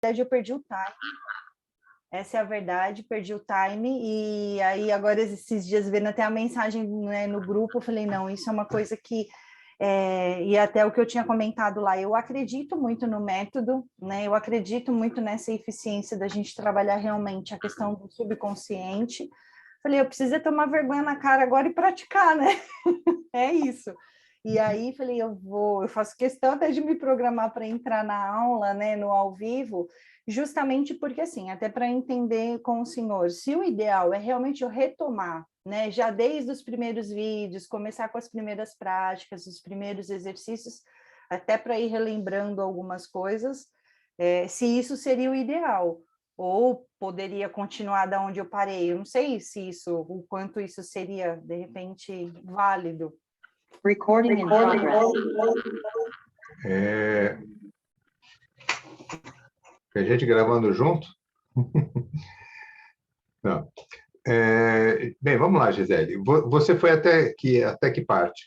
verdade, eu perdi o time. Essa é a verdade, perdi o time, e aí agora esses dias vendo até a mensagem, né, no grupo, eu falei, não, isso é uma coisa que, e até o que eu tinha comentado lá, eu acredito muito no método, né, eu acredito muito nessa eficiência da gente trabalhar realmente a questão do subconsciente. Falei, eu preciso tomar vergonha na cara agora e praticar, né? É isso. E aí falei, eu faço questão até de me programar para entrar na aula, né, no ao vivo, justamente porque, assim, até para entender com o senhor, se o ideal é realmente eu retomar, né, já desde os primeiros vídeos, começar com as primeiras práticas, os primeiros exercícios, até para ir relembrando algumas coisas, se isso seria o ideal, ou poderia continuar da onde eu parei, eu não sei se isso, o quanto isso seria, de repente, válido. Recording in progress. A gente gravando junto? Não. Bem, vamos lá, Gisele. Você foi até que parte?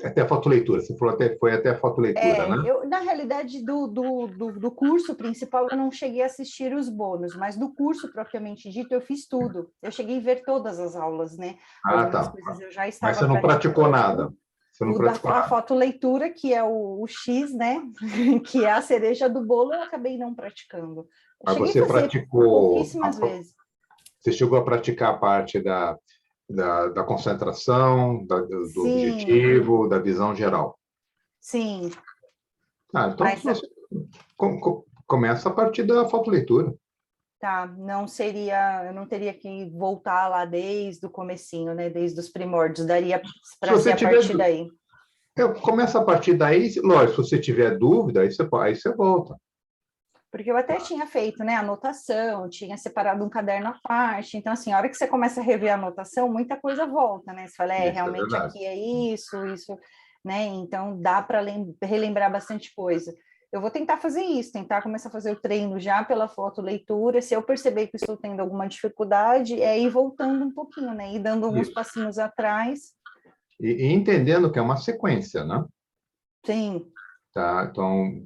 Até a fotoleitura. Você falou foi até a fotoleitura, né? Na realidade, do curso principal, eu não cheguei a assistir os bônus, mas do curso propriamente dito, eu fiz tudo. Eu cheguei a ver todas as aulas, né? Algumas coisas eu já estava Mas você não praticou nada? Você não praticou a nada? fotoleitura, que é o X, né? Que é a cereja do bolo, eu acabei não praticando. Mas Cheguei você a fazer praticou... pouquíssimas vezes. Você chegou a praticar a parte da concentração, do Sim. objetivo, da visão geral? Sim. Então Mas, você começa a partir da fotoleitura. tá, eu não teria que voltar lá desde o comecinho, né? Desde os primórdios, daria para ser a partir daí. Começa a partir daí, lógico, se você tiver dúvida, aí você volta. Porque eu até tinha feito, né, anotação, tinha separado um caderno à parte, então, assim, a hora que você começa a rever a anotação, muita coisa volta, né? Você fala, realmente aqui é isso, né? Então, dá para relembrar bastante coisa. Eu vou tentar fazer isso, tentar começar a fazer o treino já pela fotoleitura. Se eu perceber que estou tendo alguma dificuldade, ir voltando um pouquinho, né? E dando alguns passinhos atrás. E entendendo que é uma sequência, né? Sim. Tá? Então,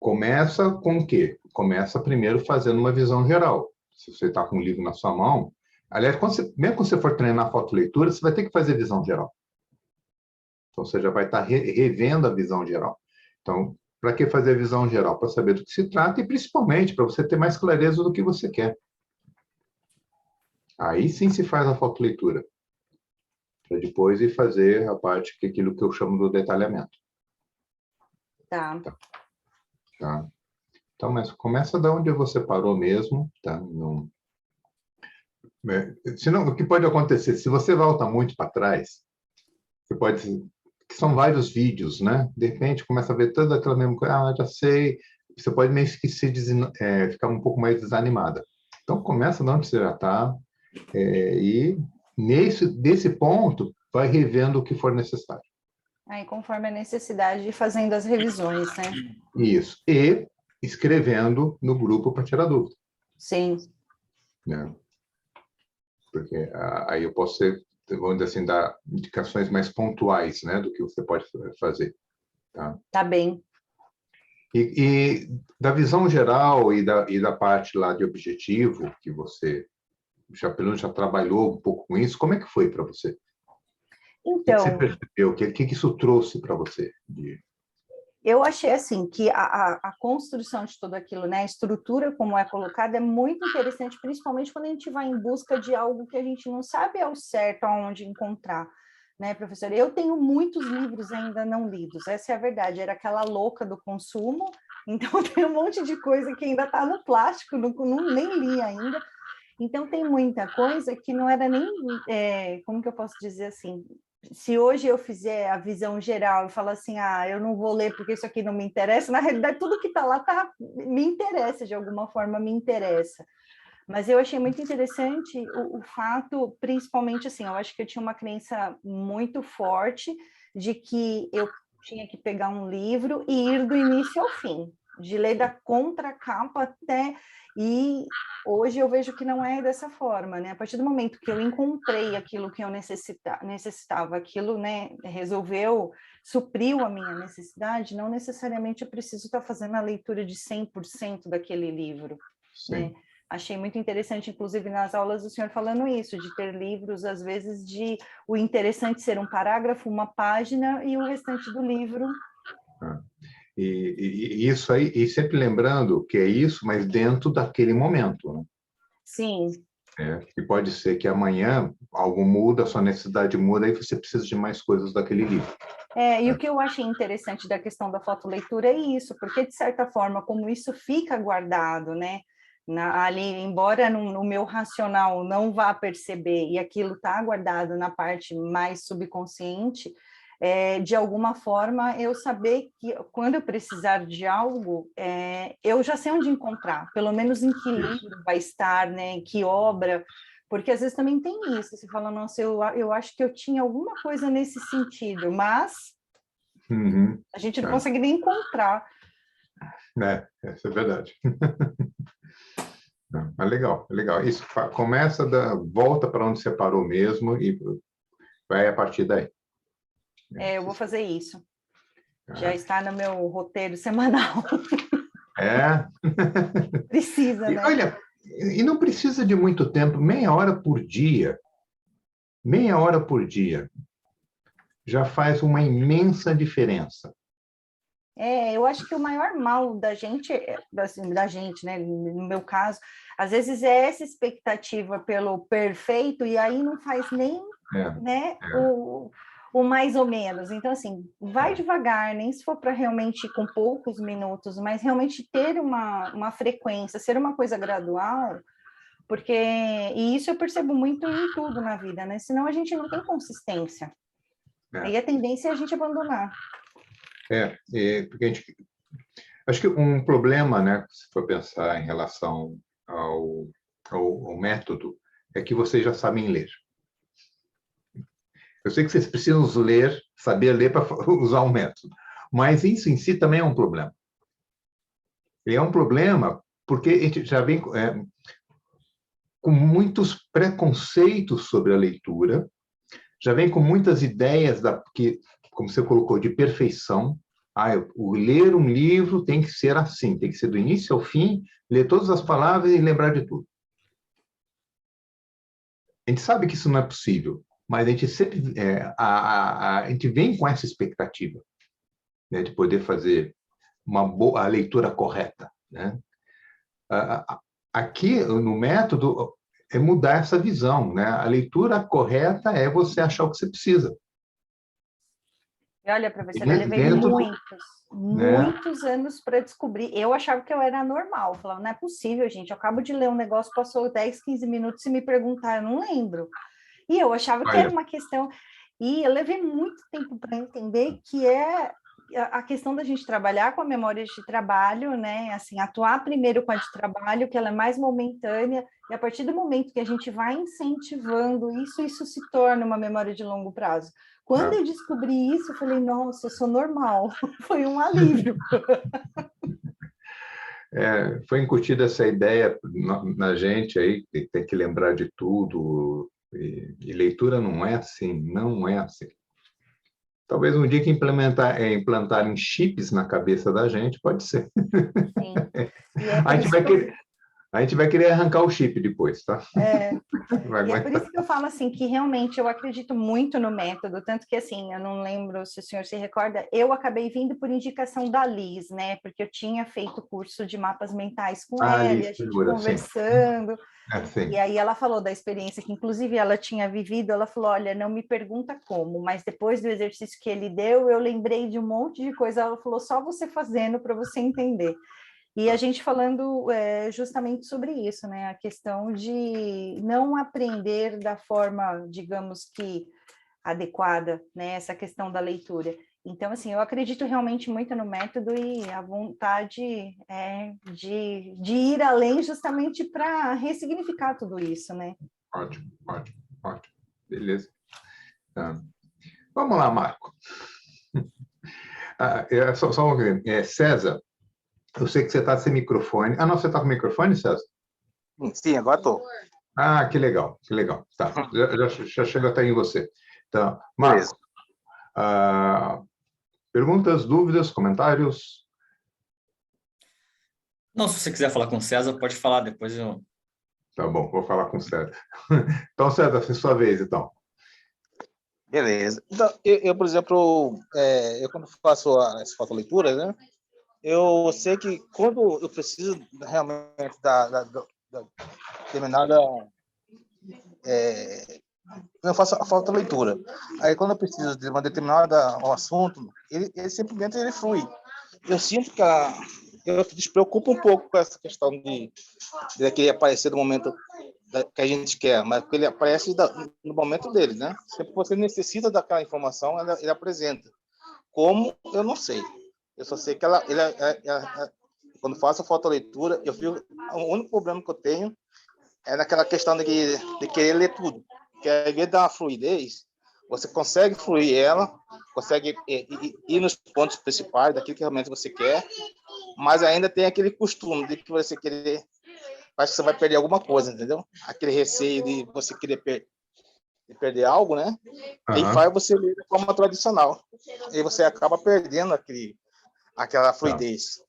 começa com o quê? Começa primeiro fazendo uma visão geral. Se você está com o livro na sua mão, aliás, mesmo quando você for treinar fotoleitura, você vai ter que fazer visão geral. Então, você já vai estar revendo a visão geral. Então, para que fazer a visão geral? Para saber do que se trata e, principalmente, para você ter mais clareza do que você quer. Aí sim se faz a fotoleitura. Para depois ir fazer a parte, aquilo que eu chamo do detalhamento. Tá. Então, mas começa da onde você parou mesmo, tá? Senão, o que pode acontecer? Se você volta muito para trás, você pode... que são vários vídeos, né? De repente, começa a ver toda aquela mesma coisa, já sei... Você pode meio que ficar um pouco mais desanimada. Então, começa de onde você já está, e desse ponto, vai revendo o que for necessário. Aí, conforme a necessidade, fazendo as revisões, né? Isso. E escrevendo no grupo para tirar dúvida. Sim. Né? Porque aí eu posso vamos dizer assim, dar indicações mais pontuais, né, do que você pode fazer. Tá bem. E da visão geral e da parte lá de objetivo, que você pelo menos já trabalhou um pouco com isso, como é que foi para você? Então, o que você percebeu? O que isso trouxe para você? Eu achei assim que a construção de tudo aquilo, né, a estrutura como é colocada é muito interessante, principalmente quando a gente vai em busca de algo que a gente não sabe ao certo aonde encontrar, né, professora? Eu tenho muitos livros ainda não lidos, essa é a verdade, era aquela louca do consumo, então tem um monte de coisa que ainda está no plástico, nem li ainda, então tem muita coisa que não era nem, como que eu posso dizer assim, se hoje eu fizer a visão geral e falar assim, eu não vou ler porque isso aqui não me interessa, na realidade tudo que está lá me interessa, de alguma forma me interessa. Mas eu achei muito interessante o fato, principalmente assim, eu acho que eu tinha uma crença muito forte de que eu tinha que pegar um livro e ir do início ao fim. de ler da contracapa até... E hoje eu vejo que não é dessa forma, né? A partir do momento que eu encontrei aquilo que eu necessitava, aquilo, né, supriu a minha necessidade, não necessariamente eu preciso estar fazendo a leitura de 100% daquele livro, né? Achei muito interessante, inclusive, nas aulas do senhor falando isso, de ter livros, às vezes, de o interessante ser um parágrafo, uma página, e o restante do livro... E isso aí, e sempre lembrando que é isso, mas dentro daquele momento, né? Sim. E pode ser que amanhã algo muda, a sua necessidade muda, e você precisa de mais coisas daquele livro. E o que eu achei interessante da questão da fotoleitura é isso, porque, de certa forma, como isso fica guardado, né? Ali, embora no meu racional não vá perceber, e aquilo está guardado na parte mais subconsciente, de alguma forma, eu saber que quando eu precisar de algo, eu já sei onde encontrar, pelo menos em que livro vai estar, né, em que obra, porque às vezes também tem isso, você fala, nossa, eu acho que eu tinha alguma coisa nesse sentido, mas a gente não consegue nem encontrar. Isso é verdade. Mas legal, legal. Isso começa, volta para onde você parou mesmo e vai a partir daí. Eu vou fazer isso. Já está no meu roteiro semanal. Precisa, né? Olha, e não precisa de muito tempo, meia hora por dia já faz uma imensa diferença. Eu acho que o maior mal da gente, assim, né, no meu caso, às vezes é essa expectativa pelo perfeito e aí não faz nem né, o mais ou menos. Então, assim, vai devagar, nem se for para realmente ir com poucos minutos, mas realmente ter uma frequência, ser uma coisa gradual, porque... E isso eu percebo muito em tudo na vida, né? Senão a gente não tem consistência. Aí a tendência é a gente abandonar. Porque acho que um problema, né, se for pensar em relação ao método, é que vocês já sabem ler. Eu sei que vocês precisam saber ler para usar o método, mas isso em si também é um problema. E é um problema porque a gente já vem com muitos preconceitos sobre a leitura, já vem com muitas ideias que, como você colocou, de perfeição. O ler um livro tem que ser assim, tem que ser do início ao fim, ler todas as palavras e lembrar de tudo. A gente sabe que isso não é possível, mas a gente sempre a gente vem com essa expectativa, né, de poder fazer a leitura correta, né? Aqui no método é mudar essa visão, né? A leitura correta é você achar o que você precisa. E olha, professora, eu levei muitos anos para descobrir. Eu achava que eu era normal. Eu falava, não é possível, gente. Eu acabo de ler um negócio, passou 10, 15 minutos e me perguntar, eu não lembro. E eu achava que era uma questão... E eu levei muito tempo para entender que é a questão da gente trabalhar com a memória de trabalho, né? Assim, atuar primeiro com a de trabalho, que ela é mais momentânea, e a partir do momento que a gente vai incentivando isso se torna uma memória de longo prazo. Quando eu descobri isso, eu falei, nossa, eu sou normal. Foi um alívio. Foi incutida essa ideia na gente aí, que tem que lembrar de tudo, e leitura não é assim, não é assim. Talvez um dia que implantarem chips na cabeça da gente, pode ser. Sim. A gente vai querer arrancar o chip depois, tá? E é por isso que eu falo assim, que realmente eu acredito muito no método, tanto que assim, eu não lembro se o senhor se recorda, eu acabei vindo por indicação da Liz, né? Porque eu tinha feito curso de mapas mentais com ela, Liz, e a gente conversando, sim. E aí ela falou da experiência que inclusive ela tinha vivido, ela falou, olha, não me pergunta como, mas depois do exercício que ele deu, eu lembrei de um monte de coisa, ela falou, só você fazendo para você entender. E a gente falando justamente sobre isso, né? A questão de não aprender da forma, digamos que, adequada, né? Essa questão da leitura. Então, assim, eu acredito realmente muito no método e a vontade de ir além justamente para ressignificar tudo isso, né? Ótimo. Beleza. Vamos lá, Marco. Só César Eu sei que você está sem microfone. Ah, não, você está com microfone, César? Sim, agora estou. Ah, que legal, que legal. Tá, já chego até em você. Então, Beleza. Marcos, perguntas, dúvidas, comentários? Não, se você quiser falar com o César, pode falar, depois eu... Tá bom, vou falar com o César. Então, César, é sua vez, então. Beleza. Então, eu, por exemplo, eu quando faço as fotoleituras, né? Eu sei que quando eu preciso realmente da determinada... eu faço a fotoleitura. Aí, quando eu preciso de uma determinada um assunto, ele simplesmente ele flui. Eu sinto que eu me despreocupo um pouco com essa questão de querer aparecer no momento que a gente quer, mas porque ele aparece no momento dele, né? Sempre que você necessita daquela informação, ele apresenta. Como, eu não sei. Eu só sei que quando faço a fotoleitura, o único problema que eu tenho é naquela questão de querer ler tudo. Porque ao invés de dar uma fluidez, você consegue fluir ela, consegue ir nos pontos principais daquilo que realmente você quer, mas ainda tem aquele costume de que você querer, acho que você vai perder alguma coisa, entendeu? Aquele receio de você querer perder algo, né? Aí faz você ler de forma tradicional. E você acaba perdendo aquela fluidez,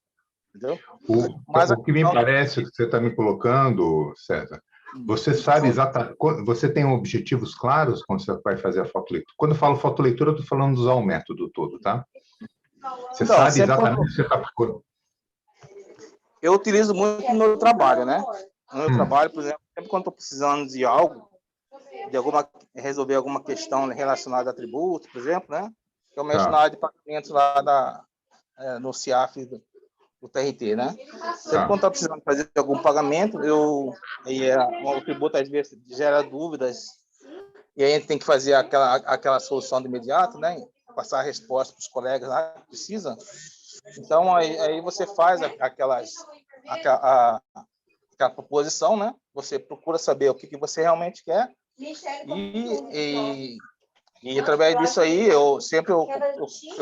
entendeu? O que me parece que você está me colocando, César, você sabe exatamente, você tem objetivos claros quando você vai fazer a fotoleitura? Quando eu falo fotoleitura, eu estou falando de usar o método todo, tá? Você sabe exatamente o que você está procurando. Eu utilizo muito no meu trabalho, né? No meu trabalho, por exemplo, sempre quando estou precisando de algo, resolver alguma questão relacionada a tributo, por exemplo, né? Eu mexo na área de pagamentos lá no CIAF do TRT, né? Sempre quando estou precisando fazer algum pagamento, o tributo às vezes gera dúvidas, e aí a gente tem que fazer aquela solução de imediato, né? Passar a resposta para os colegas lá que precisam. Então, aí você faz aquela proposição, né? Você procura saber o que você realmente quer e através disso aí, eu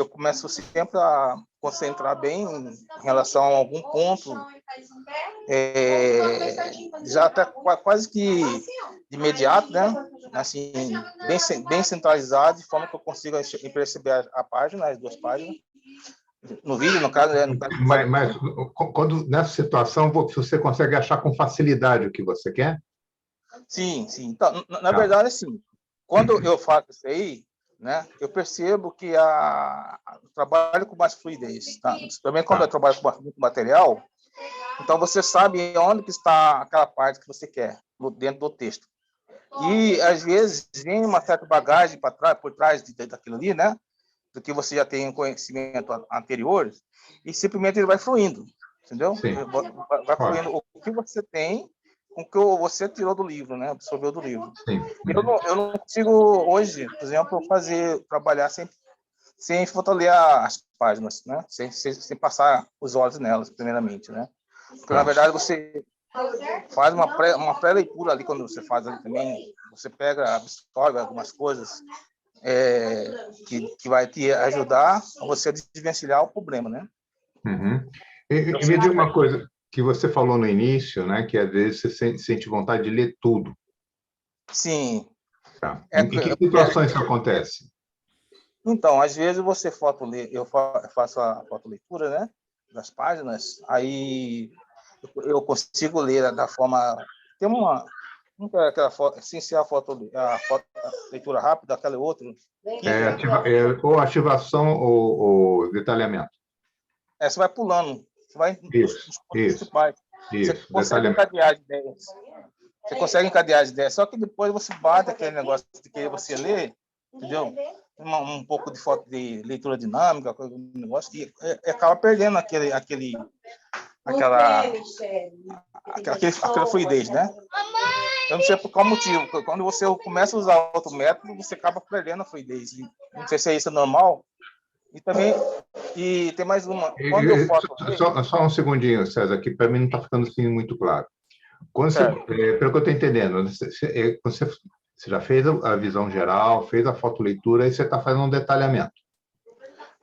começo sempre a concentrar bem em relação a algum ponto, já até quase que de imediato, né? Assim, bem centralizado, de forma que eu consiga perceber a página, as duas páginas. No vídeo, no caso... Mas quando, nessa situação, você consegue achar com facilidade o que você quer? Sim, sim. Então, na verdade, assim, quando eu faço isso aí, né, eu percebo que eu trabalho com mais fluidez. Tá? Também quando eu trabalho com muito material, então você sabe onde que está aquela parte que você quer, dentro do texto. E, às vezes, vem uma certa bagagem por trás daquilo ali, né? Do que você já tem um conhecimento anterior, e simplesmente ele vai fluindo, entendeu? Sim. Vai fluindo o que você tem, com o que você tirou do livro, né? Absorveu do livro. Sim. Eu não consigo, hoje, por exemplo, trabalhar sem fotografiar as páginas, né? Sem passar os olhos nelas, primeiramente, né? Porque, na verdade, você faz uma pré-leitura ali, quando você faz ali também, você absorve algumas coisas, que vai te ajudar a você desvencilhar o problema, né? Uhum. E me diga uma coisa que você falou no início, né? Que às vezes você sente vontade de ler tudo. Sim. Tá. Em que situações isso acontece? Então, às vezes eu faço a fotoleitura, né? Das páginas, aí eu consigo ler da forma... Tem aquela foto, sem ser a leitura rápida, aquela outra. Ou ativação ou detalhamento. Você vai pulando, você vai nos pontos principais. Você consegue encadear as ideias. Só que depois você bate aquele negócio de que você lê, entendeu? Um pouco de foto de leitura dinâmica, um negócio, e acaba perdendo aquela fluidez, né? Eu não sei por qual motivo. Quando você começa a usar outro método, você acaba perdendo a fluidez. Não sei se isso é normal. E também tem mais uma. Quando eu foto... Só um segundinho, César, que para mim não está ficando assim muito claro. Pelo que eu estou entendendo, você já fez a visão geral, fez a fotoleitura, e você está fazendo um detalhamento.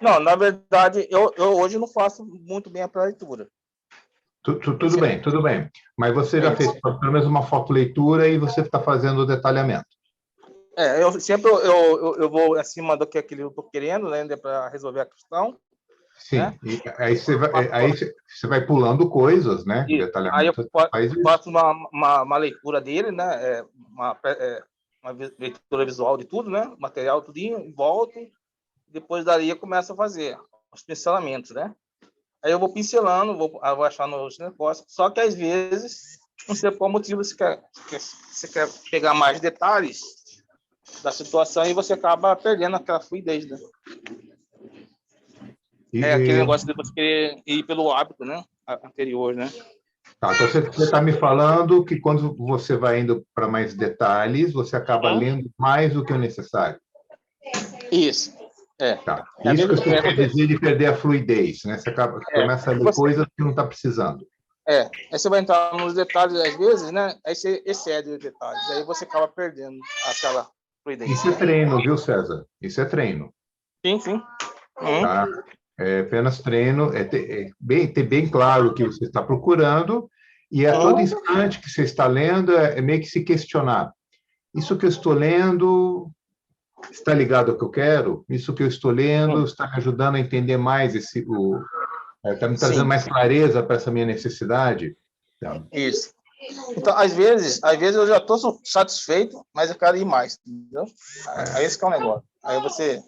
Não, na verdade, eu hoje não faço muito bem a pré-leitura. Tudo bem, tudo bem. Mas você já fez pelo menos uma fotoleitura e você está fazendo o detalhamento. Eu sempre eu vou acima do que aquele eu estou querendo, né, para resolver a questão. Sim, Né? E aí você vai pulando coisas, né? E aí eu faço uma leitura dele, né? Uma leitura visual de tudo, né? Material, tudinho, volto. Depois daí eu começo a fazer os pincelamentos, né? Aí eu vou pincelando, vou achando os negócios. Só que às vezes, não sei qual motivo você quer pegar mais detalhes da situação e você acaba perdendo aquela fluidez, né? Aquele negócio de você querer ir pelo hábito, né? Anterior, né? Tá, então você está me falando que quando você vai indo para mais detalhes, você acaba lendo mais do que o necessário. Isso. Tá. Isso que você quer dizer de perder a fluidez, né? Você começa a ler coisas que não está precisando. Aí você vai entrar nos detalhes às vezes, né? Aí você excede os detalhes, aí você acaba perdendo aquela fluidez. Isso é treino, viu, César? Isso é treino. Sim. Tá? É apenas treino, ter bem claro o que você está procurando, e a todo instante que você está lendo, é meio que se questionar. Isso que eu estou lendo está ligado ao que eu quero? Isso que eu estou lendo está me ajudando a entender mais está me trazendo mais clareza para essa minha necessidade? Então, isso. Então, às vezes eu já estou satisfeito, mas eu quero ir mais, entendeu? Aí esse que é o negócio. Aí você,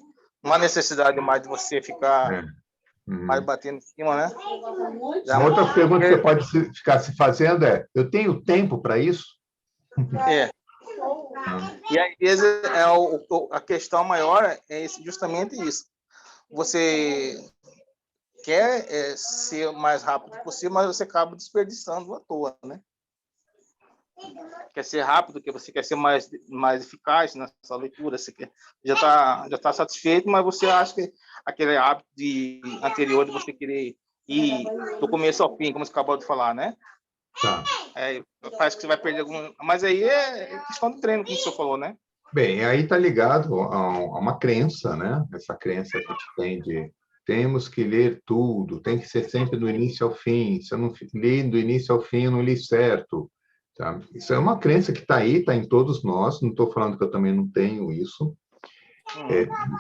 uma necessidade mais de você ficar mais batendo em cima, né? Uma outra pergunta que você pode ficar se fazendo é: eu tenho tempo para isso? E às vezes a questão maior é justamente isso. Você quer ser o mais rápido possível, mas você acaba desperdiçando à toa, né? Quer ser rápido, que você quer ser mais eficaz na sua leitura, você já tá satisfeito, mas você acha que aquele hábito anterior de você querer ir do começo ao fim, como você acabou de falar, né? Tá. Parece que você vai perder algum... Mas aí é questão de treino, como o senhor falou, né? Bem, aí está ligado a uma crença, né? Essa crença que a gente tem de temos que ler tudo, tem que ser sempre do início ao fim. Se eu não li do início ao fim, eu não li certo. Tá? Isso é uma crença que está aí, está em todos nós. Não estou falando que eu também não tenho isso.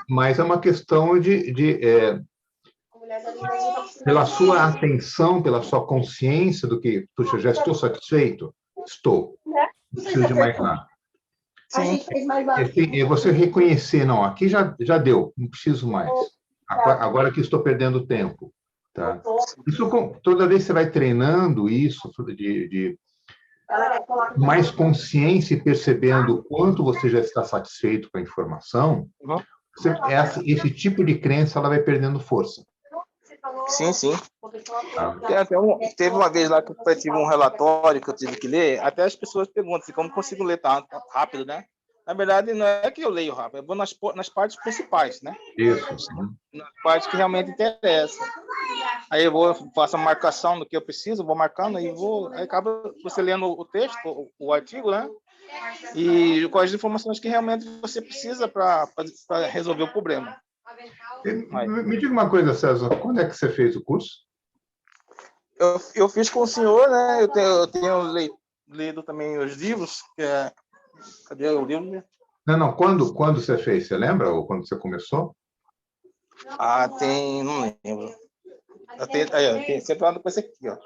Mas é uma questão pela sua atenção, pela sua consciência do que, puxa, já estou satisfeito? Estou. Não preciso de mais nada. E você reconhecer, não, aqui já deu, não preciso mais. Agora que estou perdendo tempo. Tá? Isso, toda vez que você vai treinando isso, de mais consciência e percebendo o quanto você já está satisfeito com a informação, esse tipo de crença ela vai perdendo força. Sim. Teve uma vez lá que eu tive um relatório que eu tive que ler, até as pessoas perguntam assim, como consigo ler tão rápido, né? Na verdade, não é que eu leio rápido, eu vou nas partes principais, né? Isso. Nas partes que realmente interessam. Aí faço a marcação do que eu preciso, vou marcando aí acaba você lendo o texto, o artigo, né? E com as informações que realmente você precisa para resolver o problema. Me diga uma coisa, César, quando é que você fez o curso? Eu fiz com o senhor, né? Eu tenho lido também os livros, cadê o livro? Não, quando você fez? Você lembra? Ou quando você começou? Não lembro. Tem sempre lá com esse aqui, ó.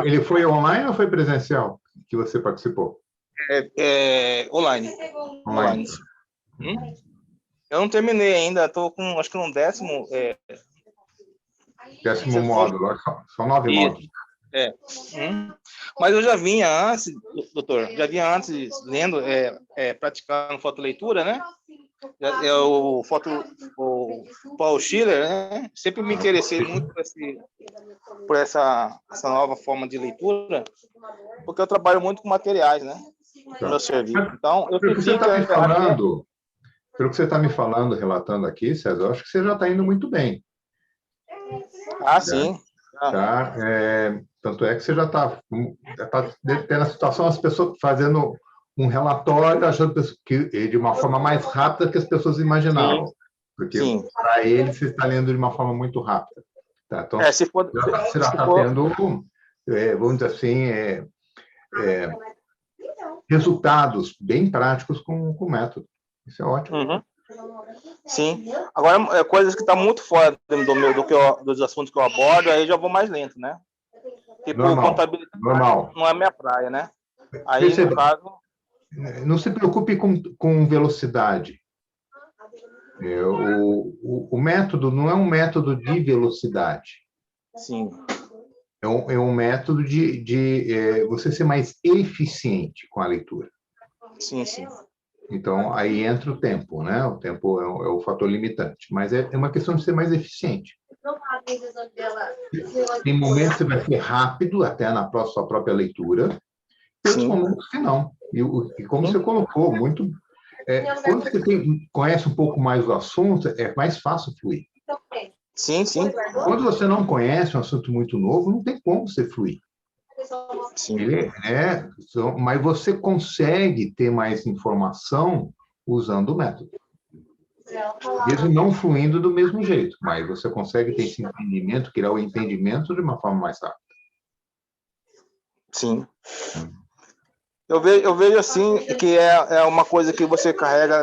Ele foi online ou foi presencial que você participou? Online. Eu não terminei ainda, estou com, acho que no 10º... 10º módulo, são 9 módulos. Mas eu já vinha antes, doutor, lendo, praticando fotoleitura, né? O Paul Schiller, né? Sempre me interessei muito por essa nova forma de leitura, porque eu trabalho muito com materiais, né? No meu serviço. Então, eu pelo que você está me falando, relatando aqui, César, eu acho que você já está indo muito bem. Sim. Tá? Tanto é que você já está tendo a situação, as pessoas fazendo um relatório, achando que de uma forma mais rápida que as pessoas imaginavam. Porque para eles você está lendo de uma forma muito rápida. Tá? Então, Se for, você já se está for, tendo, vamos dizer assim, resultados bem práticos com o método. Isso é ótimo. Uhum. Sim. Agora, coisas que estão muito fora dos assuntos que eu abordo, aí já vou mais lento, né? Tipo, Normal, contabilidade normal. não é minha praia, né? Aí, Percebe? no caso, Não se preocupe com velocidade. O método não é um método de velocidade. sim. É um método de você ser mais eficiente com a leitura. Sim, sim. Então, aí entra o tempo, né? O tempo é o fator limitante. Mas é uma questão de ser mais eficiente. Tem momentos que você vai ser rápido, até na sua própria leitura. Tem outros Sim. momentos que não. E como você colocou, muito... quando você conhece um pouco mais o assunto, é mais fácil fluir. Sim, sim. Quando você não conhece um assunto muito novo, não tem como você fluir. Sim. Mas você consegue ter mais informação usando o método. Mesmo não fluindo do mesmo jeito, mas você consegue ter esse entendimento, criar o entendimento de uma forma mais rápida. Sim. Eu vejo assim que é uma coisa que você carrega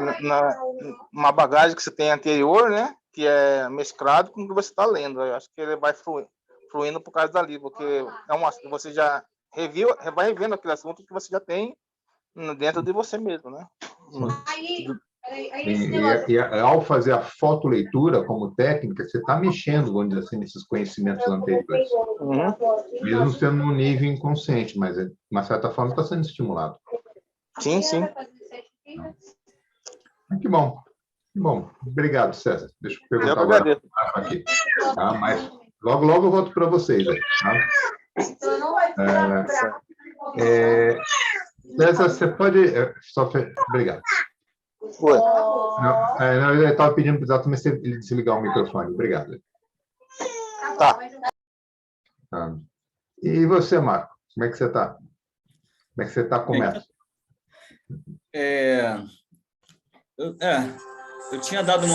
uma bagagem que você tem anterior, né? Que é mesclado com o que você está lendo. Eu acho que ele vai fluindo por causa dali, porque você já vai revendo aquele assunto que você já tem dentro de você mesmo, né? E ao fazer a fotoleitura como técnica, você está mexendo, vamos dizer assim, nesses conhecimentos anteriores. Uhum. Mesmo sendo num nível inconsciente, mas, de uma certa forma, está sendo estimulado. Sim, sim. Que bom. Que bom. Obrigado, César. Deixa eu Eu perguntar que agora agradeço. aqui. Tá? Mas logo, logo eu volto para vocês aí. Tá? César, você pode... Obrigado. Oi. Não, eu estava pedindo para ele desligar o microfone. Obrigado. Tá. Tá. E você, Marco? Como é que você está? Como é que você está com o método? Eu tinha dado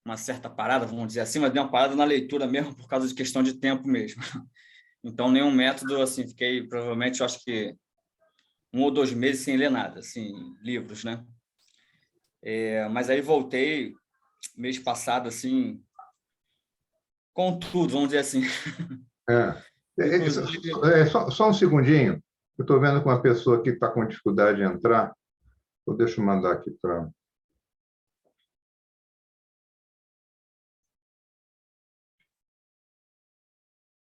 uma certa parada, vamos dizer assim, mas dei uma parada na leitura mesmo por causa de questão de tempo mesmo. Então, nenhum método, assim, fiquei provavelmente, eu acho que 1 ou 2 meses sem ler nada, assim, livros, né? Mas aí voltei mês passado, assim, com tudo, vamos dizer assim. Inclusive, Só um segundinho. Eu estou vendo que uma pessoa aqui está com dificuldade de entrar. Deixa eu mandar aqui para...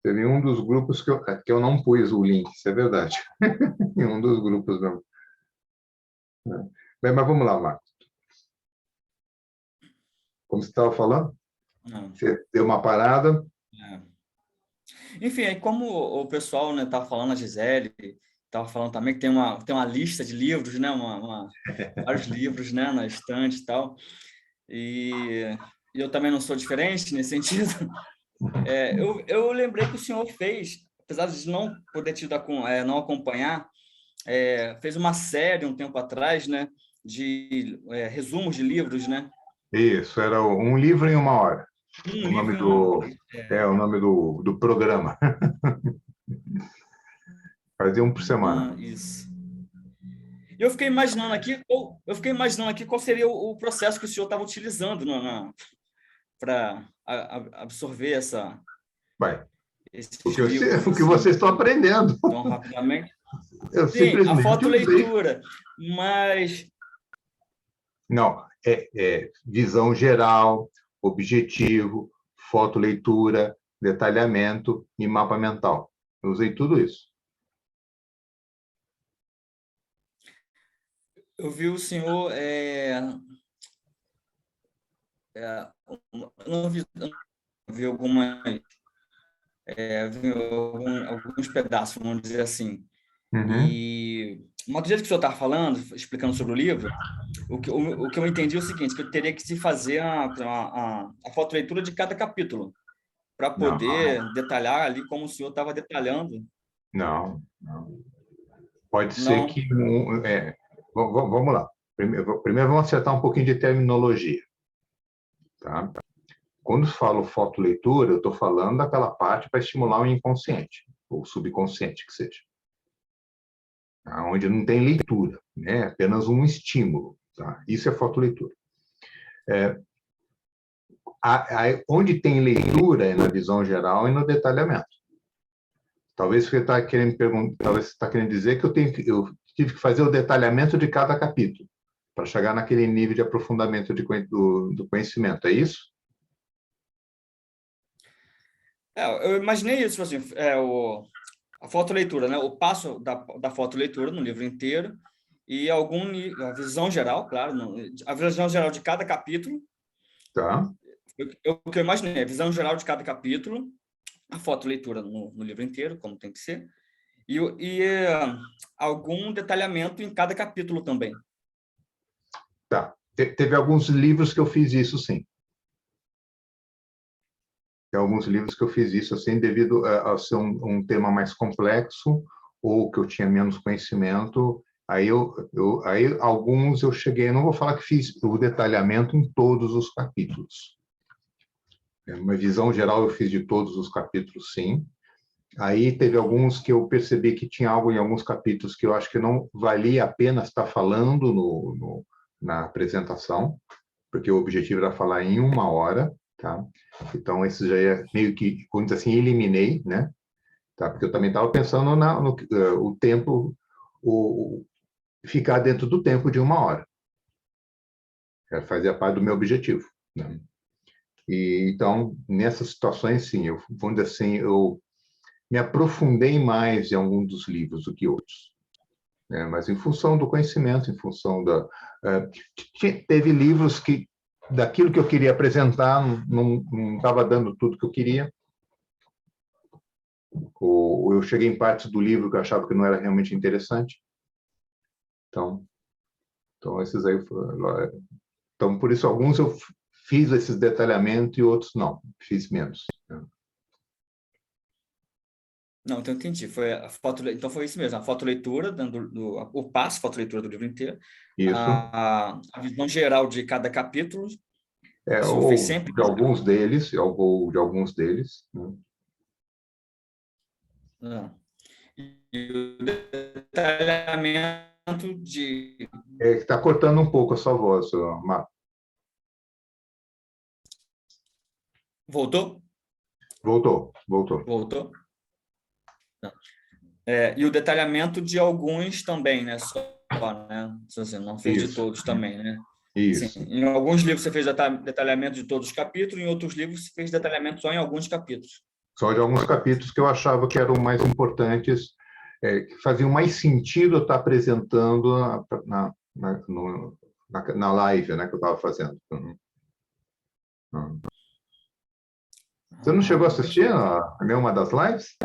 Teve um dos grupos que eu não pus o link, isso é verdade. Em um dos grupos, não. Bem, mas vamos lá, Marcos. Como você estava falando? não. Você deu uma parada. Enfim, aí como o pessoal, né, estava falando, a Gisele estava falando também que tem uma lista de livros, né, vários livros, né, na estante e tal, e eu também não sou diferente nesse sentido. Eu lembrei que o senhor fez, apesar de não poder não acompanhar, fez uma série um tempo atrás, né, de resumos de livros, né? Isso, era Um Livro em 1 Hora. Um livro em uma hora. O nome do programa. Fazia um por semana. Isso. E eu fiquei imaginando aqui qual seria o processo que o senhor estava utilizando para absorver esses livros O que assim, vocês estão aprendendo. tão rapidamente. Eu Sim, a simplesmente fotoleitura, mas... Não, visão geral, objetivo, fotoleitura, detalhamento e mapa mental. Eu usei tudo isso. Eu vi o senhor... não vi alguns pedaços, vamos dizer assim. Uhum. E uma do jeito que o senhor estava falando, explicando sobre o livro, o que eu entendi é o seguinte, que eu teria que se fazer a fotoleitura de cada capítulo, para poder detalhar ali como o senhor estava detalhando. Não. Pode ser Não. que... vamos lá. Primeiro vamos acertar um pouquinho de terminologia. Tá? quando falo fotoleitura, eu estou falando daquela parte para estimular o inconsciente, ou subconsciente, que seja. Onde não tem leitura, né? É apenas um estímulo. Tá? Isso é fotoleitura. Onde tem leitura é na visão geral e no detalhamento. Talvez você está querendo talvez você está querendo dizer que eu tive que fazer o detalhamento de cada capítulo para chegar naquele nível de aprofundamento do conhecimento. É isso? Eu imaginei isso, assim, a fotoleitura, né? O passo da fotoleitura no livro inteiro e a visão geral, claro, a visão geral de cada capítulo. Tá. O que eu imaginei, a visão geral de cada capítulo, a fotoleitura no livro inteiro, como tem que ser, e algum detalhamento em cada capítulo também. Tá. Teve alguns livros que eu fiz isso, sim. Tem alguns livros que eu fiz isso, assim, devido a ser um tema mais complexo ou que eu tinha menos conhecimento. Aí alguns eu cheguei, não vou falar que fiz o detalhamento em todos os capítulos. Uma visão geral eu fiz de todos os capítulos, sim. Aí teve alguns que eu percebi que tinha algo em alguns capítulos que eu acho que não valia a pena estar falando na apresentação, porque o objetivo era falar em 1 hora, tá? Então, esse já é meio que, vamos dizer assim, eliminei, né? Tá? Porque eu também estava pensando no tempo, ficar dentro do tempo de 1 hora. Fazia parte do meu objetivo, né? E, então, nessas situações, sim, vamos dizer assim, eu me aprofundei mais em algum dos livros do que outros. Mas em função do conhecimento, em função teve livros que, daquilo que eu queria apresentar, não estava dando tudo que eu queria. Ou eu cheguei em partes do livro que eu achava que não era realmente interessante. Então esses aí foram... Então, por isso, alguns eu fiz esses detalhamentos e outros não, fiz menos. Não, então entendi. Então foi isso mesmo, a fotoleitura, o passo, fotoleitura do livro inteiro, Isso. a visão geral de cada capítulo. Ou fez sempre de alguns deles, ou de alguns deles. Né? E o detalhamento de... Está cortando um pouco a sua voz, Marco. Voltou? Voltou. Voltou? E o detalhamento de alguns também, né? Né? Assim, não fez de todos também, né? Isso. Sim, em alguns livros você fez detalhamento de todos os capítulos, em outros livros você fez detalhamento só em alguns capítulos. Só de alguns capítulos que eu achava que eram mais importantes, que faziam mais sentido eu estar apresentando na live, né, que eu estava fazendo. Você não chegou a assistir a nenhuma das lives?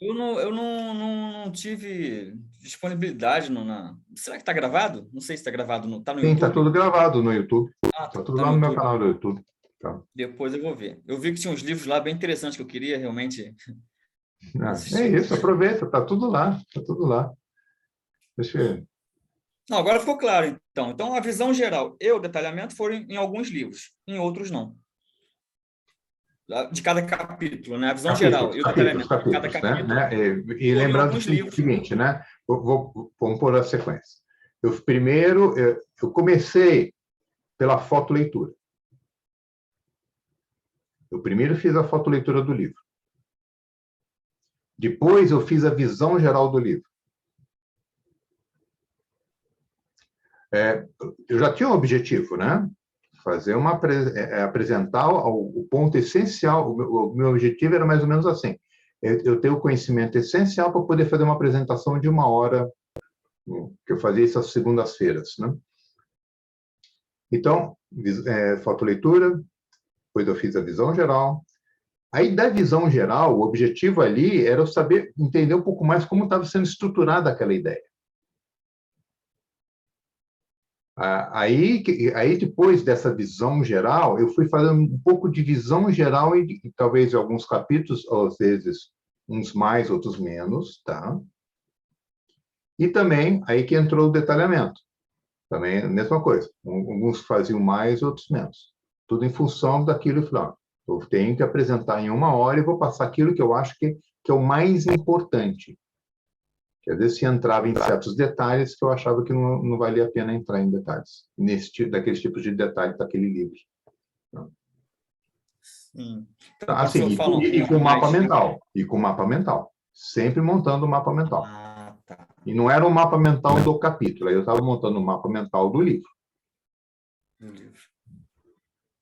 Eu não tive disponibilidade Será que está gravado? Não sei se está gravado. Tá no Sim, YouTube? está tudo gravado no YouTube. Está Está tudo lá no meu canal do YouTube. Tá. Depois eu vou ver. Eu vi que tinha uns livros lá bem interessantes que eu queria realmente assistir. É isso, aproveita, está tudo lá. Está tudo lá. Deixa eu ver. Não, agora ficou claro, então. Então, a visão geral e o detalhamento foram em alguns livros, em outros não. De cada capítulo, né? A visão geral e o detalhamento de cada capítulo. Né? E lembrando o seguinte, né? Vamos pôr a sequência. Primeiro, eu comecei pela fotoleitura. Eu primeiro fiz a fotoleitura do livro. Depois, eu fiz a visão geral do livro. Eu já tinha um objetivo, né? Apresentar o ponto essencial. O meu objetivo era mais ou menos assim: eu ter o conhecimento essencial para poder fazer uma apresentação de 1 hora, que eu fazia isso às segundas-feiras, né? Então, fotoleitura, depois eu fiz a visão geral. Aí, da visão geral, o objetivo ali era eu saber, entender um pouco mais como estava sendo estruturada aquela ideia. Aí, depois dessa visão geral, eu fui fazendo um pouco de visão geral e talvez alguns capítulos, às vezes, uns mais, outros menos, tá? E também, aí que entrou o detalhamento. Também a mesma coisa. Alguns faziam mais, outros menos. Tudo em função daquilo. Eu tenho que apresentar em 1 hora e vou passar aquilo que eu acho que é o mais importante. Que às vezes se entrava em certos detalhes que eu achava que não valia a pena entrar em detalhes, daqueles tipos de detalhes daquele livro. Sim. Então, quando o Assim, senhor fala e com um mais... mapa mental. E com mapa mental. Sempre montando o mapa mental. Ah, tá. E não era um mapa mental do capítulo, aí eu estava montando o mapa mental do livro. Do livro.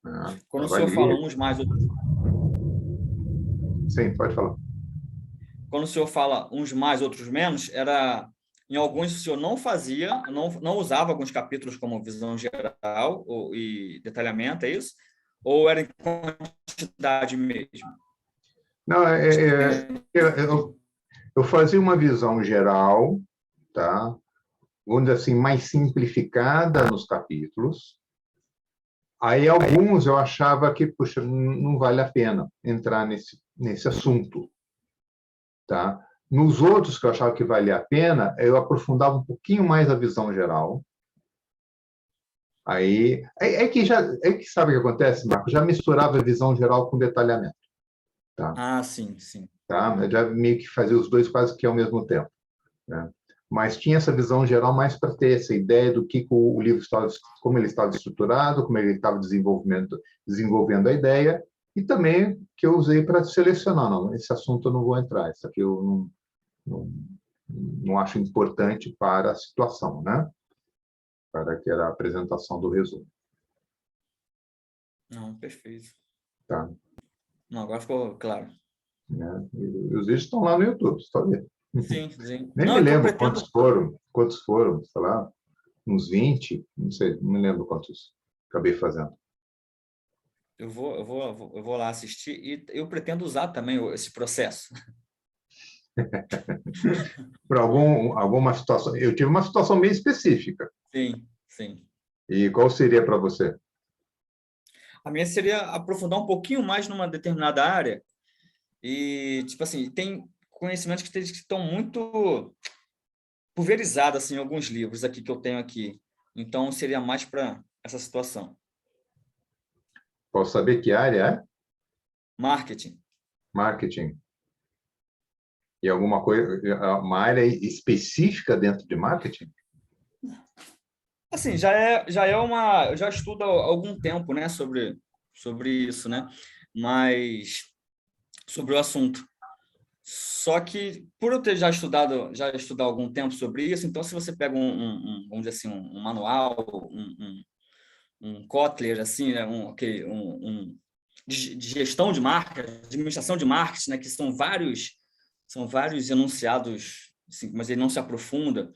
Né? Quando o Estava senhor fala ali. uns mais, outros... Sim, pode falar. Quando o senhor fala uns mais, outros menos, era... Em alguns o senhor não fazia, não usava alguns capítulos como visão geral e detalhamento, é isso? Ou era em quantidade mesmo? Não, eu fazia uma visão geral, tá? Vamos dizer assim, mais simplificada nos capítulos. Aí, alguns eu achava que, puxa, não vale a pena entrar nesse assunto, tá? Nos outros que eu achava que valia a pena, eu aprofundava um pouquinho mais a visão geral. Aí, sabe o que acontece, Marco? Já misturava a visão geral com detalhamento, tá? Ah, sim, sim. Tá? Eu já meio que fazia os dois quase que ao mesmo tempo, né? Mas tinha essa visão geral mais para ter essa ideia do que o livro estava, como ele estava estruturado, como ele estava desenvolvendo a ideia, e também que eu usei para selecionar, não, esse assunto eu não vou entrar, isso aqui eu não acho importante para a situação, né? Para aquela apresentação do resumo. Não, perfeito. Tá? Não, agora ficou claro. Né? E os vídeos estão lá no YouTube, você está vendo? Sim, sim. Nem Não, me é que eu lembro pretendo... quantos foram, sei lá, uns 20, não sei, não me lembro quantos acabei fazendo. Eu vou lá assistir e eu pretendo usar também esse processo. Por alguma situação, eu tive uma situação bem específica. Sim, sim. E qual seria para você? A minha seria aprofundar um pouquinho mais numa determinada área e, tipo assim, tem conhecimentos que estão muito pulverizados assim, em alguns livros aqui que eu tenho aqui. Então, seria mais para essa situação. Posso saber que área é? Marketing. Marketing. E alguma coisa, uma área específica dentro de marketing? Assim, eu já estudo há algum tempo, né, sobre isso, né? Mas sobre o assunto. Só que, por eu ter já estudado há algum tempo sobre isso, então, se você pega vamos dizer assim, um manual, um Kotler, assim, né, de gestão de marca, administração de marketing, né, que são vários enunciados, assim, mas ele não se aprofunda.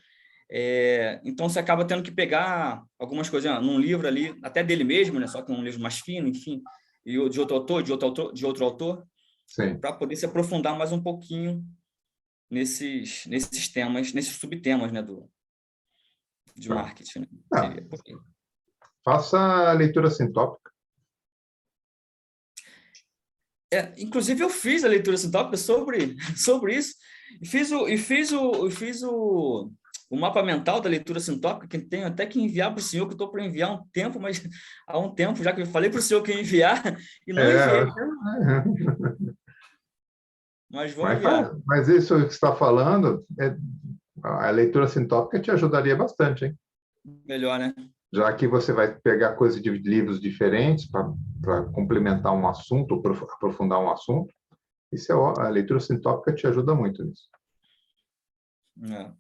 Então, você acaba tendo que pegar algumas coisas num livro ali, até dele mesmo, né, só que um livro mais fino, enfim, e de outro autor, de outro autor, Sim. para poder se aprofundar mais um pouquinho nesses temas, nesses subtemas, né, de Tá. marketing. Né? Ah, faça a leitura sintópica. Inclusive, eu fiz a leitura sintópica sobre isso, e fiz o mapa mental da leitura sintópica, que tenho até que enviar para o senhor, que eu estou para enviar há um tempo, mas há um tempo, já que eu falei para o senhor que ia enviar, e não enviei, mas vou enviar. Mas isso que você está falando, a leitura sintópica te ajudaria bastante, hein? Melhor, né? Já que você vai pegar coisas de livros diferentes para complementar um assunto, ou aprofundar um assunto, a leitura sintópica te ajuda muito nisso. É.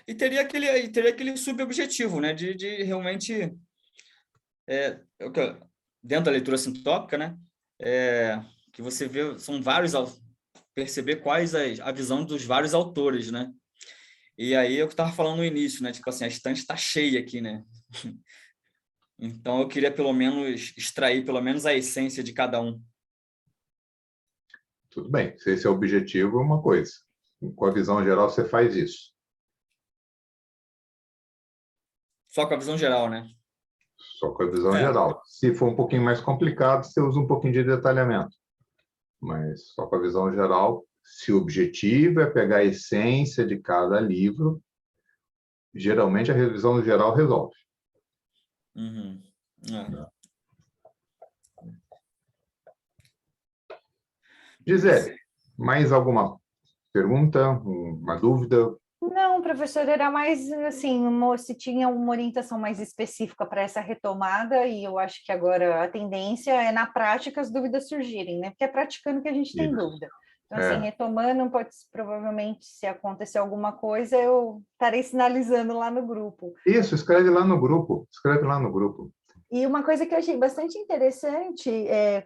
E teria aquele subobjetivo, né? De realmente, dentro da leitura sintópica, né? Que você vê, são vários, perceber quais a visão dos vários autores, né? E aí é o que eu estava falando no início, né? Tipo assim, a estante está cheia aqui, né? Então eu queria pelo menos extrair pelo menos a essência de cada um. Tudo bem, se esse é o objetivo, é uma coisa. Com a visão geral, você faz isso. Só com a visão geral, né? Só com a visão geral. Se for um pouquinho mais complicado, você usa um pouquinho de detalhamento. Mas só com a visão geral, se o objetivo é pegar a essência de cada livro, geralmente a revisão geral resolve. Uhum. Gisele, mais alguma pergunta, uma dúvida? Não, professor, era mais assim, se tinha uma orientação mais específica para essa retomada, e eu acho que agora a tendência é na prática as dúvidas surgirem, né? Porque é praticando que a gente tem Isso. dúvida. Então, assim, É. retomando, provavelmente, se acontecer alguma coisa, eu estarei sinalizando lá no grupo. Isso, escreve lá no grupo. Escreve lá no grupo. E uma coisa que eu achei bastante interessante,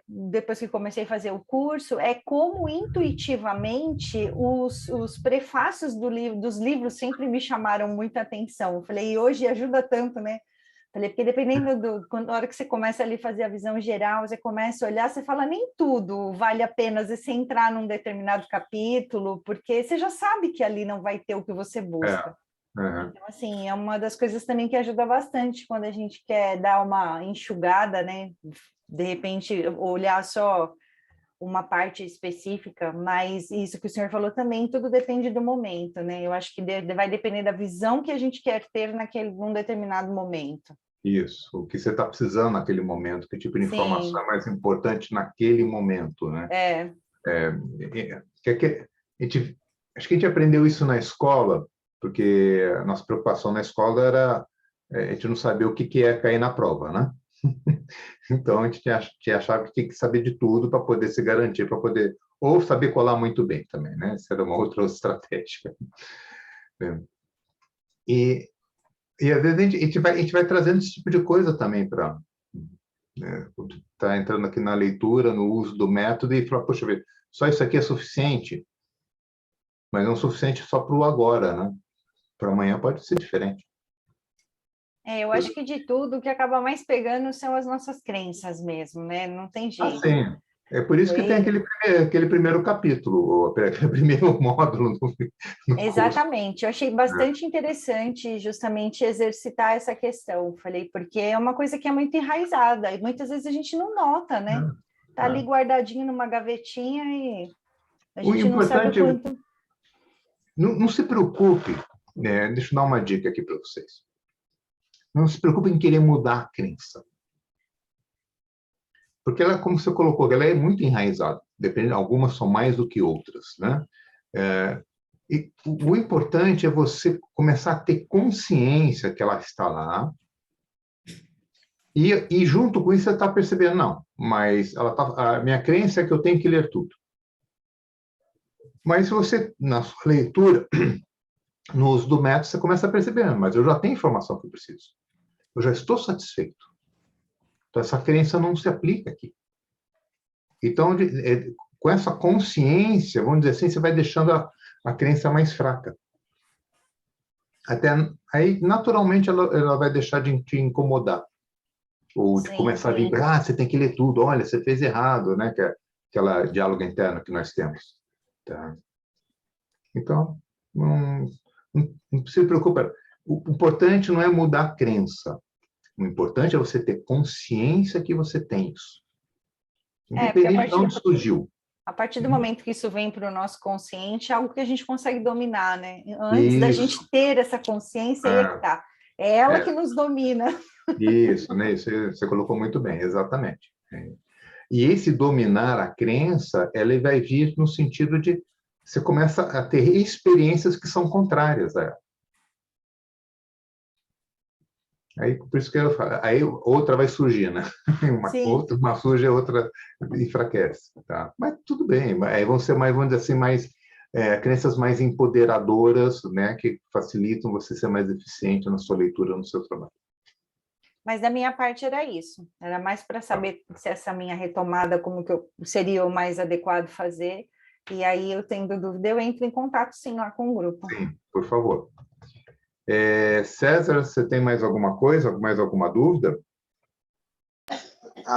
depois que comecei a fazer o curso, é como intuitivamente os prefácios dos livros sempre me chamaram muita atenção. Eu falei, e hoje ajuda tanto, né? Falei, porque dependendo na hora que você começa ali a fazer a visão geral, você começa a olhar, você fala, nem tudo vale a pena você entrar num determinado capítulo, porque você já sabe que ali não vai ter o que você busca. Uhum. Então, assim, é uma das coisas também que ajuda bastante quando a gente quer dar uma enxugada, né? De repente, olhar só uma parte específica, mas isso que o senhor falou também, tudo depende do momento, né? Eu acho que vai depender da visão que a gente quer ter num determinado momento. Isso, o que você está precisando naquele momento, que tipo de informação Sim. é mais importante naquele momento, né? Acho que a gente aprendeu isso na escola, porque a nossa preocupação na escola era a gente não saber o que é cair na prova, né? Então, a gente achava que tinha que saber de tudo para poder se garantir, para poder... Ou saber colar muito bem também, né? Essa era uma outra estratégia. E às vezes, a gente vai trazendo esse tipo de coisa também para... Está entrando aqui na leitura, no uso do método, e falar, poxa, só isso aqui é suficiente? Mas não é suficiente só para o agora, né? Para amanhã pode ser diferente. Eu acho que de tudo, o que acaba mais pegando são as nossas crenças mesmo, né? Não tem jeito. Sim. É por isso que tem aquele primeiro capítulo, aquele primeiro módulo no Exatamente. curso. Eu achei bastante interessante justamente exercitar essa questão. Falei, porque é uma coisa que é muito enraizada e muitas vezes a gente não nota, né? Tá ali guardadinho numa gavetinha e a gente não sabe o quanto. Não se preocupe, né? Deixa eu dar uma dica aqui para vocês. Não se preocupe em querer mudar a crença. Porque ela, como você colocou, ela é muito enraizada. Algumas são mais do que outras, né? E o importante é você começar a ter consciência que ela está lá e junto com isso você está percebendo, não, mas a minha crença é que eu tenho que ler tudo. Mas você, na sua leitura, no uso do método, você começa a perceber, mas eu já tenho a informação que eu preciso. Eu já estou satisfeito. Então, essa crença não se aplica aqui. Então, com essa consciência, vamos dizer assim, você vai deixando a crença mais fraca. Até aí, naturalmente, ela vai deixar de te ou de começar a vir, você tem que ler tudo, olha, você fez errado, né? Que é aquela diálogo interno que nós temos. Tá? Então, não se preocupe. O importante não é mudar a crença. O importante é você ter consciência que você tem isso. Independente de onde surgiu. A partir do momento que isso vem para o nosso consciente, é algo que a gente consegue dominar, né? Antes da gente ter essa consciência, aí é que tá. É ela que nos domina. Isso, né? Isso você colocou muito bem, exatamente. E esse dominar a crença, ela vai vir no sentido de você começa a ter experiências que são contrárias a ela. Aí, por isso que eu falo, aí outra vai surgir, né? Uma surge, a outra enfraquece, tá? Mas tudo bem, aí vão ser mais, vamos dizer assim, mais crenças mais empoderadoras, né? Que facilitam você ser mais eficiente na sua leitura, no seu trabalho. Mas da minha parte era isso, era mais para saber se essa minha retomada, como que seria o mais adequado fazer, e aí eu tendo dúvida, eu entro em contato sim lá com o grupo. Sim, por favor. César, você tem mais alguma coisa, mais alguma dúvida?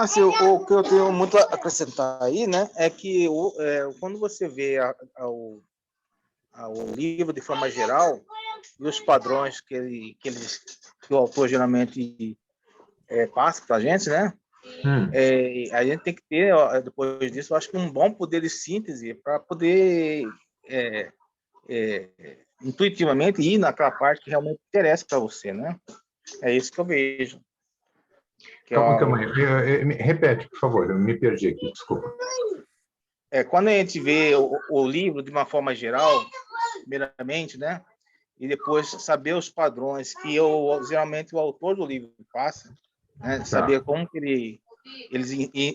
Sim, o que eu tenho muito a acrescentar aí, né, é que quando você vê o livro de forma geral e os padrões que o autor geralmente passa para a gente, né, a gente tem que ter, depois disso, eu acho que um bom poder de síntese para poder intuitivamente ir naquela parte que realmente interessa para você, né? É isso que eu vejo. Calma aí. Repete, por favor, eu me perdi aqui, desculpa. quando a gente vê o livro de uma forma geral, primeiramente, né? E depois saber os padrões que geralmente o autor do livro passa, né? Saber como que ele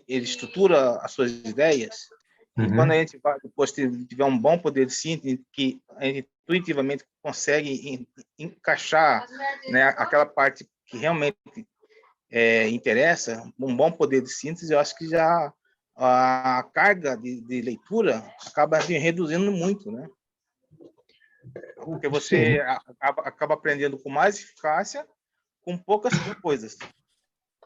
estrutura as suas ideias. E quando a gente depois tiver um bom poder de síntese, que a gente intuitivamente consegue encaixar, né, aquela parte que realmente interessa, um bom poder de síntese, eu acho que já a carga de leitura acaba reduzindo muito, né? Porque você acaba aprendendo com mais eficácia, com poucas coisas.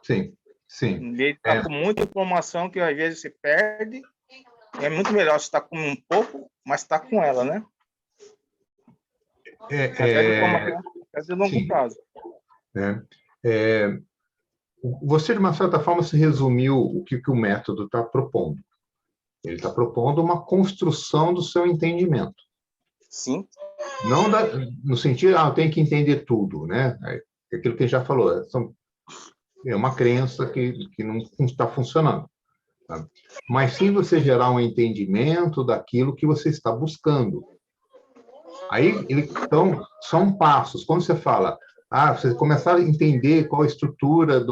Sim, sim. Em vez de estar com muita informação que às vezes você perde, é muito melhor você estar com um pouco, mas estar com ela, né? Até de forma de longo prazo. Você, de uma certa forma, se resumiu o que o método está propondo. Ele está propondo uma construção do seu entendimento. Sim. Não no sentido, eu tenho que entender tudo, né? Aquilo que a gente já falou, é uma crença que não está funcionando. Tá? Mas sim você gerar um entendimento daquilo que você está buscando. Aí, então, são passos. Quando você fala, você começar a entender qual a estrutura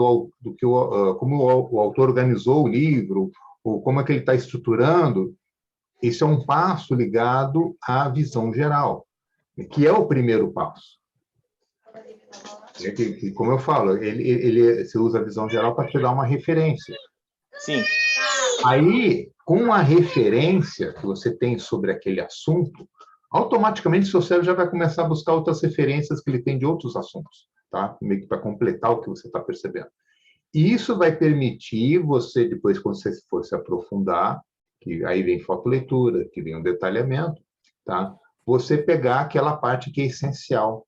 como o autor organizou o livro, ou como é que ele está estruturando, isso é um passo ligado à visão geral, que é o primeiro passo. Como eu falo, você usa a visão geral para te dar uma referência. Sim. Aí, com a referência que você tem sobre aquele assunto, automaticamente seu cérebro já vai começar a buscar outras referências que ele tem de outros assuntos, tá? Meio que para completar o que você está percebendo. E isso vai permitir você, depois, quando você for se aprofundar, que aí vem fotoleitura, que vem um detalhamento, tá? Você pegar aquela parte que é essencial,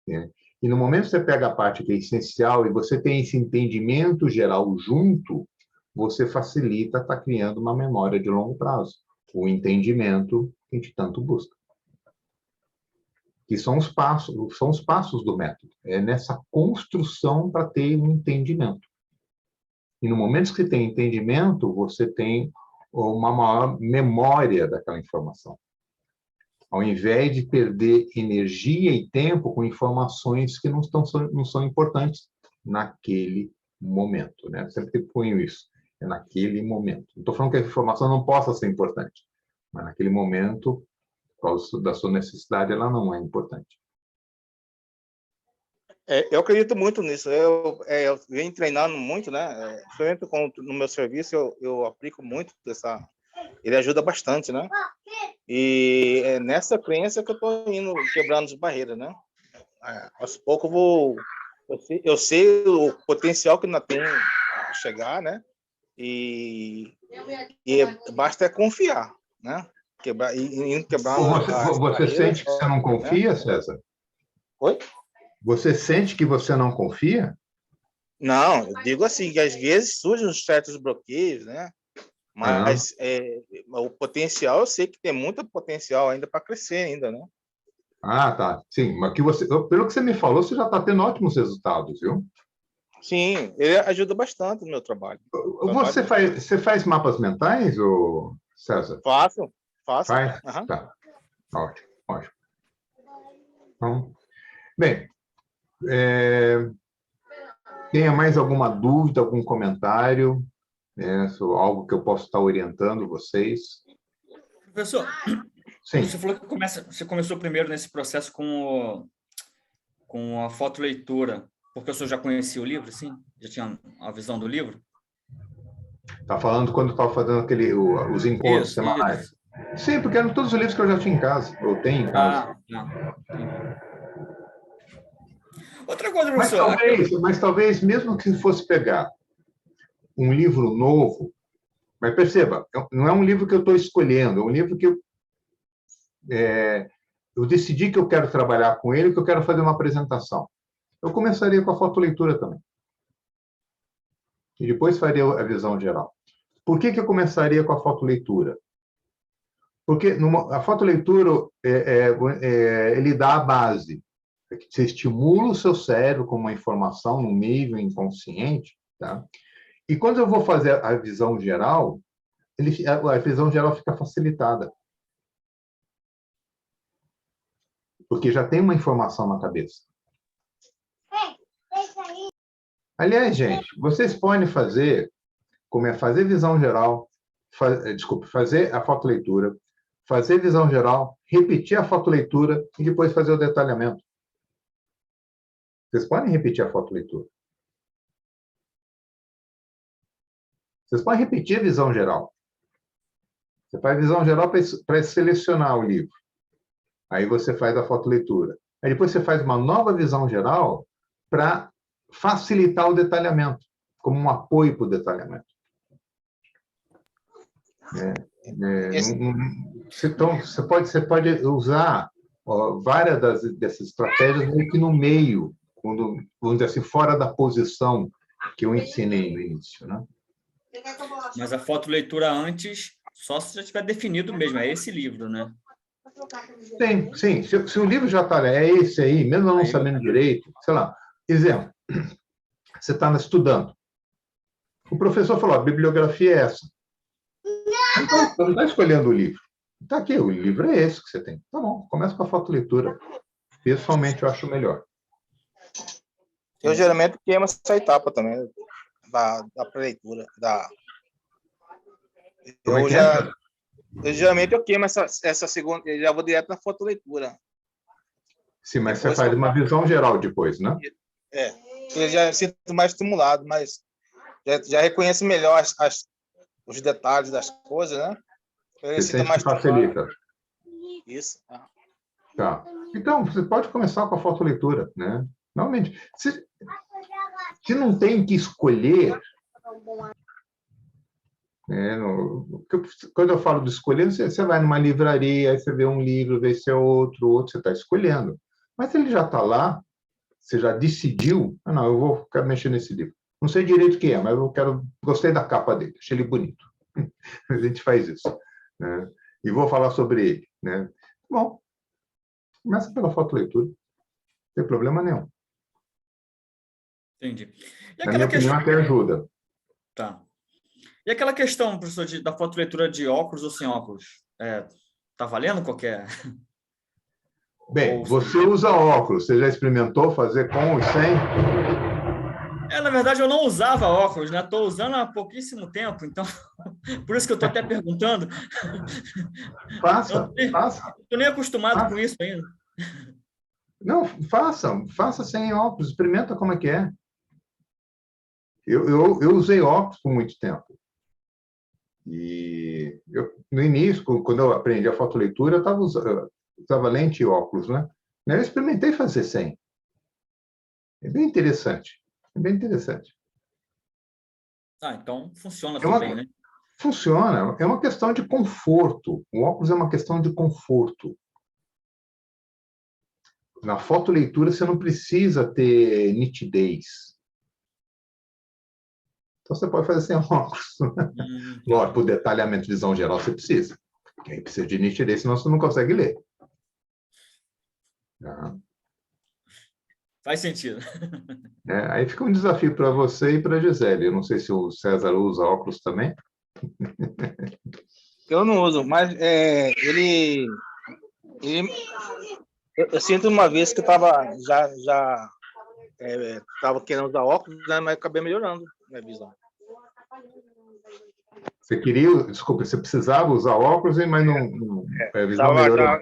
né? E no momento que você pega a parte que é essencial e você tem esse entendimento geral junto, você facilita estar criando uma memória de longo prazo, o entendimento que a gente tanto busca. Que são os passos do método. É nessa construção para ter um entendimento. E no momento que você tem entendimento, você tem uma maior memória daquela informação. Ao invés de perder energia e tempo com informações que não são importantes naquele momento, né? Sempre ponho isso, é naquele momento. Não estou falando que a informação não possa ser importante, mas naquele momento, por causa da sua necessidade, ela não é importante. Eu acredito muito nisso. Eu venho treinando muito, né? No meu serviço, eu aplico muito ele ajuda bastante, né? E é nessa crença que eu estou indo quebrando as barreiras, né? Aos poucos eu sei o potencial que ainda tem a chegar, né? E basta confiar, né? Quebrar Você sente que você não confia, né? César? Oi? Você sente que você não confia? Não, eu digo assim, que às vezes surgem certos bloqueios, né? Mas o potencial, eu sei que tem muito potencial ainda para crescer ainda, né? Tá. Sim, mas pelo que você me falou, você já está tendo ótimos resultados, viu? Sim, ele ajuda bastante no meu trabalho. Você faz mapas mentais, César? Faço. Faz? Uhum. Tá. Ótimo. Então, bem, tenha mais alguma dúvida, algum comentário, né, sobre algo que eu possa estar orientando vocês? Professor, sim. Você falou que você começou primeiro nesse processo com a fotoleitura, porque o senhor já conhecia o livro, sim? Já tinha a visão do livro? Está falando quando estava fazendo os encontros semanais? Isso. Sim, porque eram todos os livros que eu já tinha em casa, eu tenho em casa. Outra coisa, professor... Mas talvez, mesmo que fosse pegar um livro novo, mas perceba, não é um livro que eu estou escolhendo, é um livro que eu decidi que eu quero trabalhar com ele, que eu quero fazer uma apresentação. Eu começaria com a fotoleitura também. E depois faria a visão geral. Por que eu começaria com a fotoleitura? Porque a fotoleitura, ele dá a base. Você estimula o seu cérebro com uma informação no nível inconsciente, tá? E quando eu vou fazer a visão geral, a visão geral fica facilitada. Porque já tem uma informação na cabeça. Aliás, gente, vocês podem fazer, como é fazer visão geral, fazer a fotoleitura, fazer visão geral, repetir a fotoleitura e depois fazer o detalhamento. Vocês podem repetir a fotoleitura. Vocês podem repetir a visão geral. Você faz visão geral para selecionar o livro. Aí você faz a fotoleitura. Aí depois você faz uma nova visão geral para facilitar o detalhamento, como um apoio para o detalhamento. Então, você pode usar várias dessas estratégias meio que no meio, quando, vamos dizer assim, fora da posição que eu ensinei no início, né? Mas a fotoleitura antes, só se já tiver definido mesmo, é esse livro, né? Sim. Se o livro já está, é esse aí, mesmo não sabendo direito, sei lá. Exemplo, você está estudando. O professor falou, a bibliografia é essa. Então, você não está escolhendo o livro. Está aqui, o livro é esse que você tem. Tá bom, começa com a fotoleitura. Pessoalmente, eu acho melhor. Eu geralmente queimo essa etapa também, da pré-leitura. Eu geralmente queimo essa segunda, eu já vou direto na fotoleitura. Sim, mas depois você faz uma visão geral depois, né? Eu já sinto mais estimulado, mas já reconheço melhor os detalhes das coisas, né? Você sente que facilita. Isso. Tá. Então, você pode começar com a fotoleitura, né? Normalmente, se não tem que escolher, quando eu falo de escolher, você vai numa livraria, aí você vê um livro, vê se é outro, você está escolhendo. Mas se ele já está lá, você já decidiu, não, eu vou ficar mexendo nesse livro. Não sei direito o que é, mas gostei da capa dele, achei ele bonito. A gente faz isso, né? E vou falar sobre ele, né? Bom, começa pela fotoleitura, não tem problema nenhum. Entendi. Na minha opinião, até ajuda. Tá. E aquela questão, professor, da fotoleitura de óculos ou sem óculos? Tá valendo qualquer? Bem, você usa óculos, você já experimentou fazer com ou sem? Na verdade, eu não usava óculos, né? Estou usando há pouquíssimo tempo, então, por isso que eu estou até perguntando. Faça. Estou nem acostumado com isso ainda. Não, faça sem óculos, experimenta como é que é. Eu usei óculos por muito tempo. E no início, quando eu aprendi a fotoleitura, eu usava lente e óculos, né? Eu experimentei fazer sem. É bem interessante. Então funciona também, né? Funciona. É uma questão de conforto. O óculos é uma questão de conforto. Na fotoleitura, você não precisa ter nitidez. Então, você pode fazer sem óculos. Lógico, para o detalhamento de visão geral, você precisa. Porque aí precisa de nitidez, senão você não consegue ler. Faz sentido. Aí fica um desafio para você e para a Gisele. Eu não sei se o César usa óculos também. Eu não uso, mas eu sinto uma vez que eu estava querendo usar óculos, né, mas acabei melhorando minha visão. Desculpa, você precisava usar óculos, mas a visão melhorou.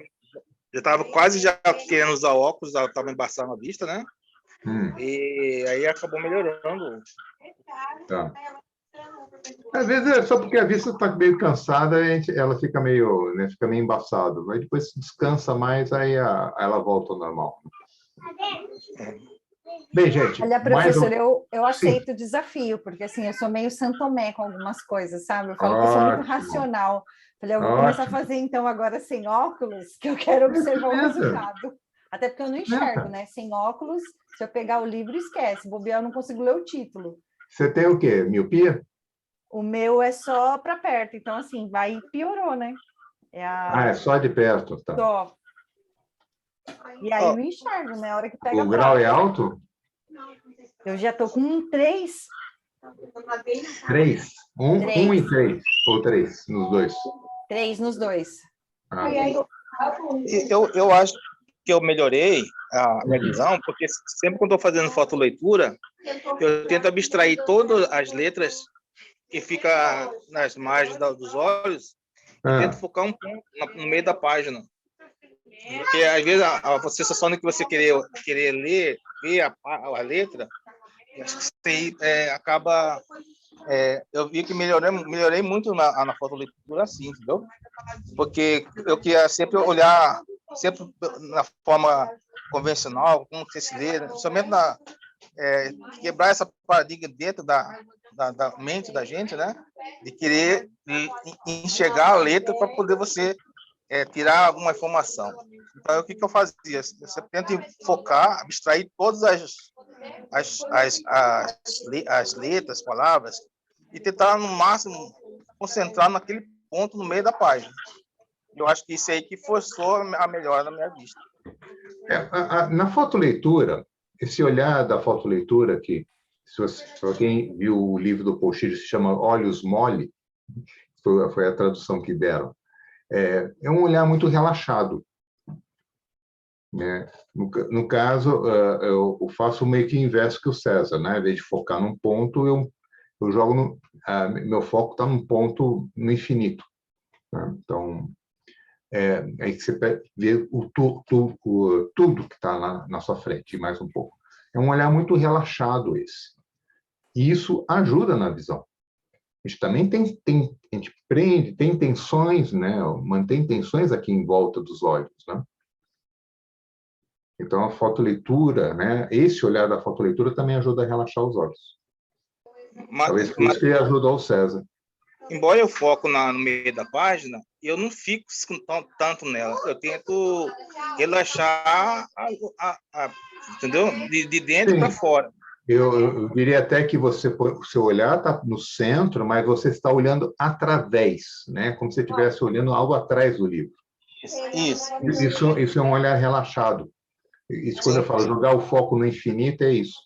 Eu estava quase já querendo usar óculos, eu estava embaçando a vista, né? E aí acabou melhorando. Tá. Às vezes é só porque a vista está meio cansada, ela fica meio embaçada. Aí depois descansa mais, aí ela volta ao normal. Bem, gente... Olha, professor, eu aceito o desafio, porque assim, eu sou meio São Tomé com algumas coisas, sabe? Eu falo que eu sou muito racional. Falei, eu vou começar a fazer, então, agora sem óculos, que eu quero observar o resultado. Até porque eu não enxergo, né? Sem óculos, se eu pegar o livro, esquece. Bobear, eu não consigo ler o título. Você tem o quê? Miopia? O meu é só para perto, então, assim, piorou, né? É só de perto, tá. Só. E aí não enxergo, né? A hora que pega o grau é alto? Eu já estou com 3. 3? Um e três, ou três, nos dois. 3 nos dois. Ah, Eu acho que eu melhorei a minha visão, porque sempre quando estou fazendo fotoleitura, eu tento abstrair todas as letras que ficam nas margens dos olhos e tento focar um ponto no meio da página. Porque, às vezes, a sensação de que você querer ler, ver a letra, acho que isso aí acaba... eu vi que melhorei muito na fotoleitura assim, entendeu? Porque eu queria sempre olhar, sempre na forma convencional, como você se lê, né? Somente quebrar essa paradigma dentro da mente da gente, né? De querer enxergar a letra para poder você tirar alguma informação. Então, o que eu fazia? Você tenta focar, abstrair todas as letras, palavras, e tentar, no máximo, concentrar naquele ponto no meio da página. Eu acho que isso aí que forçou a melhora na minha vista. Na fotoleitura, esse olhar da fotoleitura, que se alguém viu o livro do Paul Schiele, se chama Olhos Mole, foi a tradução que deram, é um olhar muito relaxado. Né? No caso, eu faço meio que o inverso que o César, né? Em vez de focar num ponto, eu jogo meu foco está num ponto no infinito. Né? Então, aí que você vê tudo que está na sua frente, e mais um pouco. É um olhar muito relaxado esse. E isso ajuda na visão. A gente também a gente tem tensões, né? Mantém tensões aqui em volta dos olhos, né? Então, a fotoleitura, né? Esse olhar da fotoleitura também ajuda a relaxar os olhos. Talvez por isso que ajudou o César. Embora eu foco no meio da página, eu não fico tanto nela. Eu tento relaxar, entendeu? De dentro para fora. Eu diria até que o seu olhar está no centro, mas você está olhando através, né? Como se você estivesse olhando algo atrás do livro. Isso é um olhar relaxado. Isso, quando eu falo jogar o foco no infinito, é isso.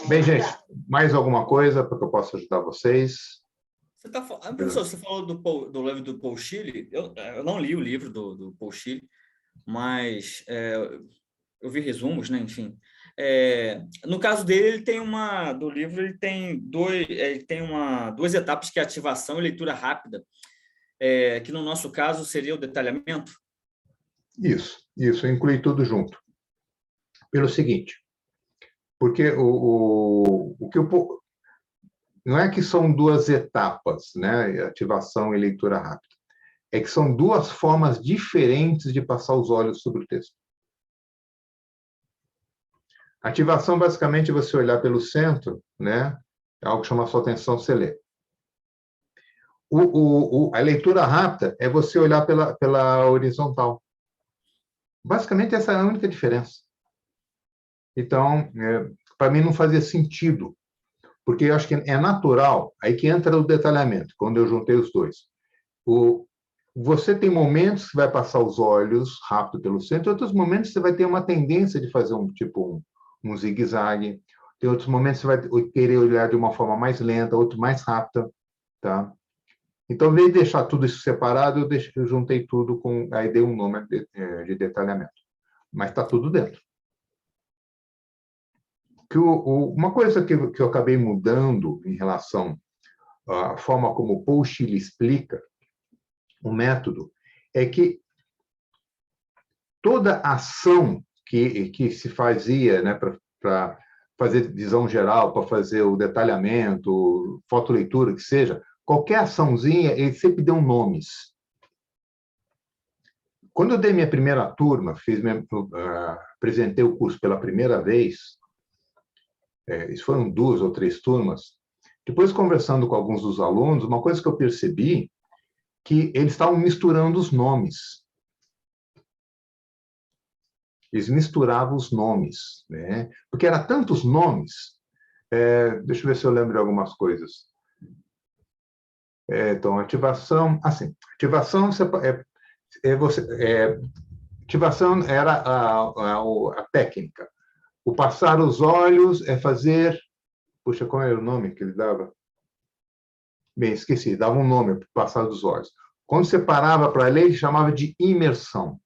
Bem, gente, mais alguma coisa para que eu possa ajudar vocês? Professor, você falou do livro do Paul Schiele. Eu não li o livro do Paul Schiele, mas eu vi resumos, né? Enfim. No caso dele, do livro, ele tem duas etapas, que é ativação e leitura rápida, que no nosso caso seria o detalhamento. Isso inclui tudo junto. Pelo seguinte, porque não é que são duas etapas, né? Ativação e leitura rápida. É que são duas formas diferentes de passar os olhos sobre o texto. Ativação, basicamente, é você olhar pelo centro, né? É algo que chama a sua atenção, você lê. A leitura rápida é você olhar pela horizontal. Basicamente, essa é a única diferença. Então, para mim, não fazia sentido, porque eu acho que é natural, aí que entra o detalhamento, quando eu juntei os dois. Você tem momentos que vai passar os olhos rápido pelo centro, outros momentos você vai ter uma tendência de fazer um zigue-zague, tem outros momentos que você vai querer olhar de uma forma mais lenta, outro mais rápida, tá? Então, ao invés de deixar tudo isso separado, eu juntei tudo aí dei um nome de detalhamento. Mas está tudo dentro. Uma coisa que eu acabei mudando em relação à forma como o Paul Schiele explica o método é que toda ação que se fazia, né, para fazer visão geral, para fazer o detalhamento, fotoleitura, que seja, qualquer açãozinha, ele sempre deu nomes. Quando eu dei minha primeira turma, apresentei o curso pela primeira vez, isso foram 2 ou 3 turmas, depois conversando com alguns dos alunos, uma coisa que eu percebi, que eles estavam misturando os nomes. Eles misturavam os nomes, né? Porque eram tantos nomes. Deixa eu ver se eu lembro de algumas coisas. Então, ativação... Assim, ativação ativação era a técnica. O passar os olhos é fazer... Puxa, qual era o nome que ele dava? Bem, esqueci, dava um nome para o passar dos olhos. Quando você parava para ler, ele chamava de imersão.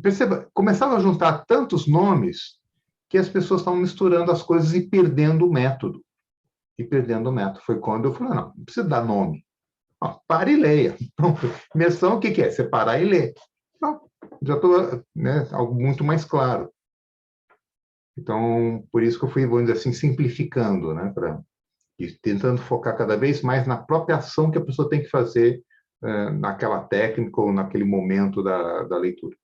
Perceba, começava a juntar tantos nomes que as pessoas estavam misturando as coisas e perdendo o método. Foi quando eu falei, não precisa dar nome. Ó, pare e leia. Imersão, o que é? Você parar e ler. Não, já estou, né, algo muito mais claro. Então, por isso que eu fui, vamos dizer assim, simplificando, né, e tentando focar cada vez mais na própria ação que a pessoa tem que fazer naquela técnica ou naquele momento da leitura.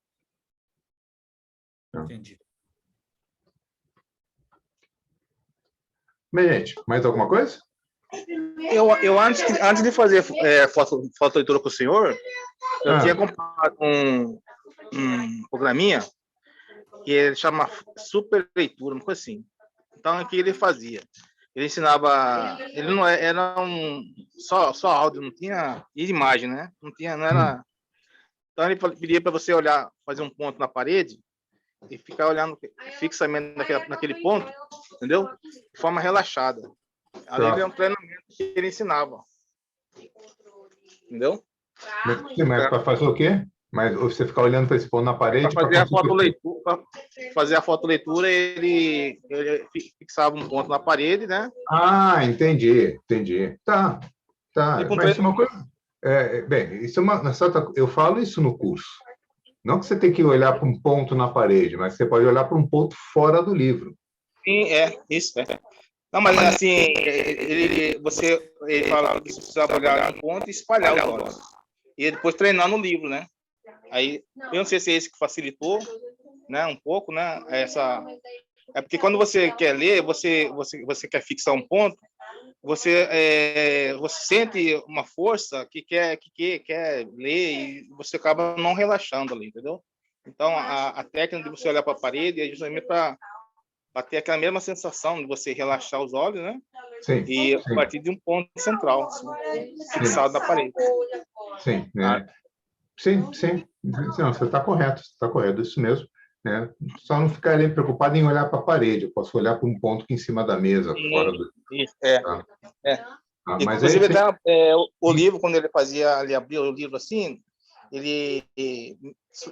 Entendi. Bem, gente, mais alguma coisa? Eu antes de fazer fotoleitura com o senhor, eu tinha comprado um programinha que ele chama Super Leitura, uma coisa assim. Então, o que ele fazia? Ele ensinava... Ele não era só áudio, não tinha imagem, né? Não era... Então, ele pedia para você olhar, fazer um ponto na parede e ficar olhando fixamente naquele ponto, entendeu? De forma relaxada. Ali é um treinamento que ele ensinava. Entendeu? Mas para fazer o quê? Mas você ficar olhando para esse ponto na parede... Para fazer a fotoleitura, ele fixava um ponto na parede, né? Ah, entendi. Tá. Mas isso é uma coisa... bem, isso é eu falo isso no curso. Não que você tem que olhar para um ponto na parede, mas você pode olhar para um ponto fora do livro. Sim, isso. Não, mas assim, ele fala que você precisa olhar um ponto e espalhar os olhos. E depois treinar no livro, né? Aí, eu não sei se é esse que facilitou, né? Um pouco, né? É porque quando você quer ler, você quer fixar um ponto, você sente uma força que quer ler e você acaba não relaxando ali, entendeu? Então, a técnica de você olhar para a parede é justamente para ter aquela mesma sensação de você relaxar os olhos, né? Sim. E a partir de um ponto central, assim, fixado na parede. Sim, né? Sim. Não, você está correto, isso mesmo. Né? Só não ficar ali preocupado em olhar para a parede, eu posso olhar para um ponto aqui em cima da mesa, fora do... Isso, Tá? Mas inclusive, até, o livro, quando ele abria o livro assim, ele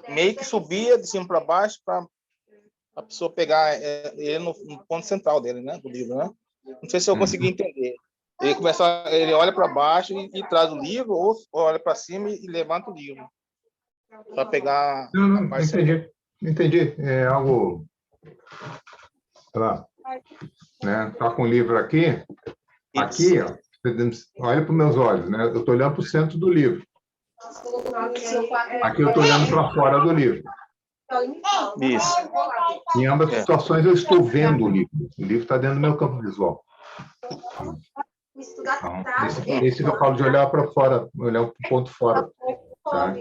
meio que subia de cima para baixo para a pessoa pegar ele no ponto central dele, né, do livro, né? Não sei se eu consegui entender. Ele olha para baixo e traz o livro, ou olha para cima e levanta o livro para pegar Não, a parte entendi. É algo... Né? Tá com o livro aqui, ó, olha para os meus olhos, né? Eu estou olhando para o centro do livro. Aqui eu estou olhando para fora do livro. Isso. Em ambas situações eu estou vendo o livro. O livro está dentro do meu campo visual. Então, esse que eu falo de olhar para fora, olhar para o ponto fora. Tá?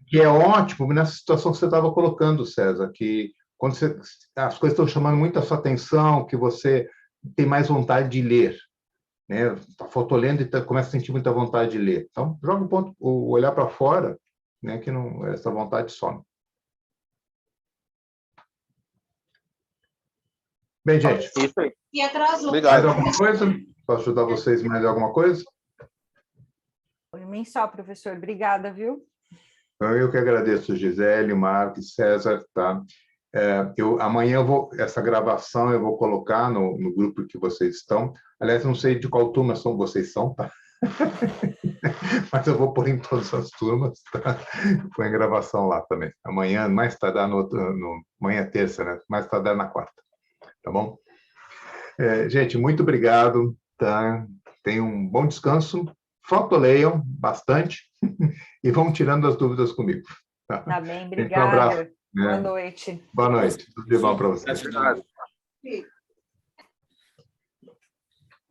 Que é ótimo nessa situação que você estava colocando, César, que quando as coisas estão chamando muito a sua atenção, que você tem mais vontade de ler, né? Está fotolendo e começa a sentir muita vontade de ler. Então, joga o olhar para fora, né? Que não, essa vontade some. Bem, gente. Isso aí. E atrasou. Mais alguma coisa? Posso ajudar vocês em mais alguma coisa? Por mim só, professor. Obrigada, viu? Eu que agradeço, Gisele, Marcos, César, tá? Amanhã essa gravação eu vou colocar no grupo que vocês estão. Aliás, não sei de qual turma vocês são, tá? Mas eu vou pôr em todas as turmas, tá? Põe a gravação lá também. Amanhã, mais tardar amanhã é terça, né? Mais tardar na quarta, tá bom? Gente, muito obrigado, tá? Tenham um bom descanso. Fotoleiam bastante e vão tirando as dúvidas comigo. Tá bem, Um abraço. obrigada. Boa noite. Boa noite. Tudo de bom para vocês. Obrigado.